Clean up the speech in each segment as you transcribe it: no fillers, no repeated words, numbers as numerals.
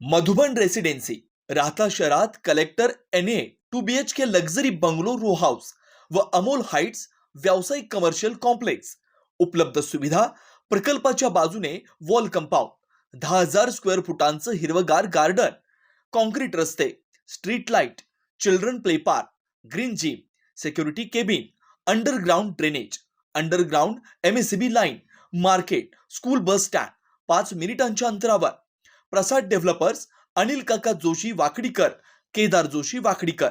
Madhuban residency Rahata शहरात collector NA 2 BHK luxury bungalow row house व Amol heights व्यावसायिक कमर्शियल कॉम्प्लेक्स. उपलब्ध सुविधा प्रकल्पाच्या बाजूने वॉल कंपाऊंड, 10,000 स्क्वेअर फुटांचं हिरवगार गार्डन, कॉन्क्रीट रस्ते, street light, children play park, green gym, security cabin, underground drainage, underground MSCB line, market, school bus stand 5 मिनिटांच्या अंतरावर. प्रसाद डेव्हलपर्स, अनिल काका जोशी वाकडीकर, केदार जोशी वाकडीकर.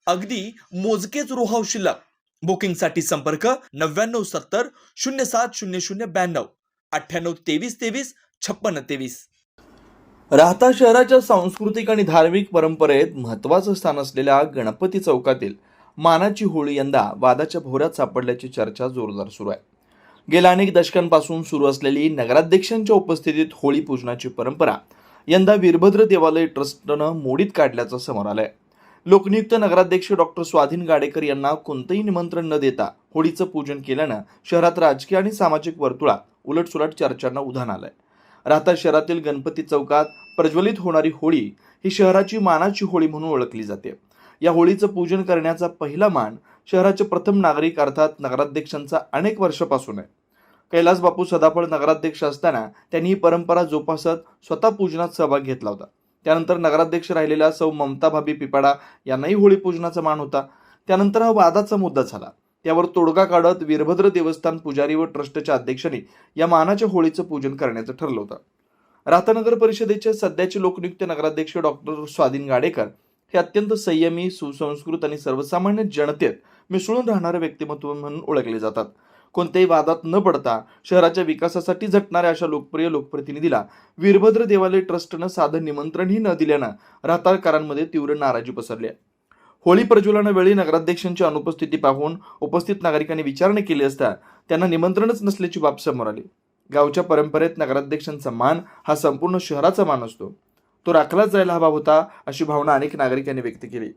अगदी मोजकेच रो हाऊस शिल्लक. बुकिंगसाठी संपर्क 9970 070092 9823 23 56 23. राहता शहराच्या सांस्कृतिक आणि धार्मिक परंपरेत महत्त्वाचं स्थान असलेल्या गणपती चौकातील मानाची होळी यंदा वादाच्या भोवऱ्यात सापडल्याची चर्चा जोरदार सुरू आहे. गेल्या अनेक दशकांपासून सुरू असलेली नगराध्यक्षांच्या उपस्थितीत होळी पूजनाची परंपरा यंदा वीरभद्र देवालय ट्रस्टनं मोडीत काढल्याचं समोर आलंय. लोकनियुक्त नगराध्यक्ष डॉक्टर स्वाधीन गाडेकर यांना कोणतंही निमंत्रण न देता होळीचं पूजन केल्यानं शहरात राजकीय आणि सामाजिक वर्तुळात उलटसुलट चर्चांना उधाण आलंय. राहता शहरातील गणपती चौकात प्रज्वलित होणारी होळी ही शहराची मानाची होळी म्हणून ओळखली जाते. या होळीचं पूजन करण्याचा पहिला मान शहराचे प्रथम नागरिक अर्थात नगराध्यक्षांचा अनेक वर्षापासून आहे. कैलास बापू सदाफळ नगराध्यक्ष असताना त्यांनी ही परंपरा जोपासत स्वतः पूजनात सहभाग घेतला होता. त्यानंतर नगराध्यक्ष राहिलेल्या सौ ममता भाभी पिपाडा यांनाही होळी पूजनाचा मान होता. त्यानंतर हा वादाचा मुद्दा झाला. त्यावर तोडगा काढत वीरभद्र देवस्थान पुजारी व ट्रस्टच्या अध्यक्षांनी या मानाच्या होळीचं पूजन करण्याचं ठरलं होतं. राहता नगर परिषदेचे सध्याचे लोकनियुक्त नगराध्यक्ष डॉक्टर स्वाधीन गाडेकर हे अत्यंत संयमी, सुसंस्कृत आणि सर्वसामान्य जनतेत मिसळून राहणारे व्यक्तिमत्व म्हणून ओळखले जातात. कोणत्याही वादात न पडता शहराच्या विकासासाठी झटणाऱ्या अशा लोकप्रिय लोकप्रतिनिधीला वीरभद्र देवालय ट्रस्टनं साधं निमंत्रणही न दिल्यानं राहतारकरांमध्ये तीव्र नाराजी पसरली आहे. होळी प्रज्वलनावेळी नगराध्यक्षांची अनुपस्थिती पाहून उपस्थित नागरिकांनी विचारणा केली असता त्यांना निमंत्रणच नसल्याची बाब समोर आली. गावच्या परंपरेत नगराध्यक्षांचा मान हा संपूर्ण शहराचा मान असतो. तो राखलाच जायला हवा होता अशी भावना अनेक नागरिकांनी व्यक्त केली.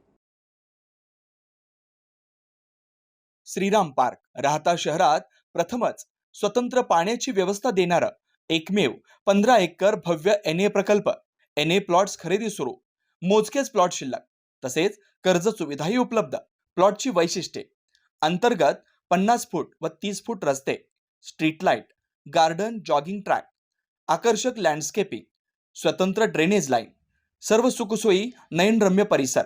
श्रीराम पार्क राहता शहरात प्रथमच स्वतंत्र पाण्याची व्यवस्था देणारं एकमेव 15 एकर भव्य NA प्रकल्प. NA प्लॉट्स खरेदी सुरू. मोजकेच प्लॉट शिल्लक. तसेच कर्ज सुविधाही उपलब्ध. प्लॉटची वैशिष्ट्ये: अंतर्गत 50 फूट व 30 फूट रस्ते, street light, garden, jogging track, आकर्षक लँडस्केपिंग, स्वतंत्र ड्रेनेज लाईन, सर्व सुखसोयी, नयनरम्य परिसर.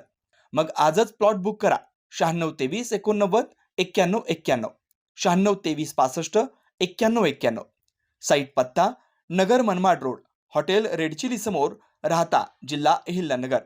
मग आजच प्लॉट बुक करा. 9623 89 91 91, 9623 65 91 91. साईट पत्ता: Nagar Manmad road, hotel red chilli समोर, राहता, जिल्हा अहिल्यानगर.